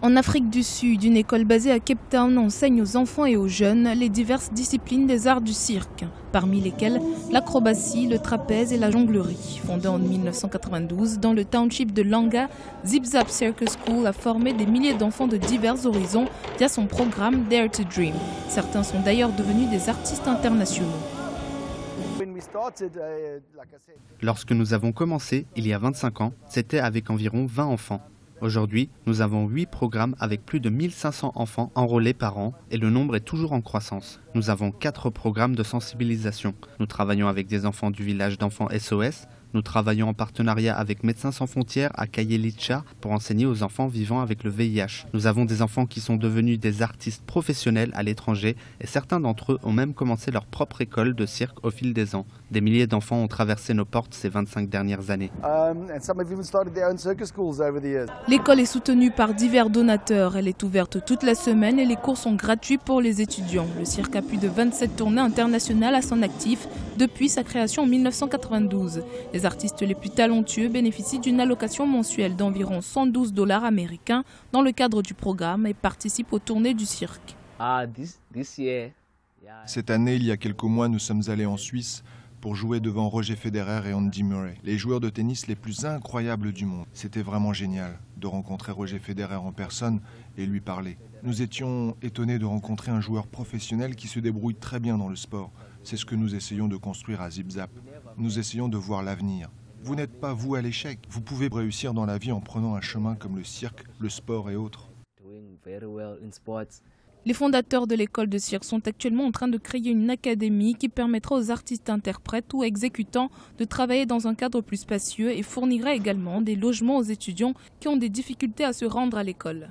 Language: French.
En Afrique du Sud, une école basée à Cape Town enseigne aux enfants et aux jeunes les diverses disciplines des arts du cirque, parmi lesquelles l'acrobatie, le trapèze et la jonglerie. Fondée en 1992 dans le township de Langa, Zip Zap Circus School a formé des milliers d'enfants de divers horizons via son programme Dare to Dream. Certains sont d'ailleurs devenus des artistes internationaux. Lorsque nous avons commencé, il y a 25 ans, c'était avec environ 20 enfants. Aujourd'hui, nous avons 8 programmes avec plus de 1500 enfants enrôlés par an et le nombre est toujours en croissance. Nous avons 4 programmes de sensibilisation. Nous travaillons avec des enfants du village d'enfants SOS. Nous travaillons en partenariat avec Médecins sans frontières à Khayelitsha pour enseigner aux enfants vivant avec le VIH. Nous avons des enfants qui sont devenus des artistes professionnels à l'étranger et certains d'entre eux ont même commencé leur propre école de cirque au fil des ans. Des milliers d'enfants ont traversé nos portes ces 25 dernières années. L'école est soutenue par divers donateurs. Elle est ouverte toute la semaine et les cours sont gratuits pour les étudiants. Le cirque a plus de 27 tournées internationales à son actif depuis sa création en 1992. Les artistes les plus talentueux bénéficient d'une allocation mensuelle d'environ 112 $ américains dans le cadre du programme et participent aux tournées du cirque. Cette année, il y a quelques mois, nous sommes allés en Suisse pour jouer devant Roger Federer et Andy Murray, les joueurs de tennis les plus incroyables du monde. C'était vraiment génial de rencontrer Roger Federer en personne et lui parler. Nous étions étonnés de rencontrer un joueur professionnel qui se débrouille très bien dans le sport. C'est ce que nous essayons de construire à Zip Zap. Nous essayons de voir l'avenir. Vous n'êtes pas vous à l'échec. Vous pouvez réussir dans la vie en prenant un chemin comme le cirque, le sport et autres. Les fondateurs de l'école de cirque sont actuellement en train de créer une académie qui permettra aux artistes interprètes ou exécutants de travailler dans un cadre plus spacieux et fournira également des logements aux étudiants qui ont des difficultés à se rendre à l'école.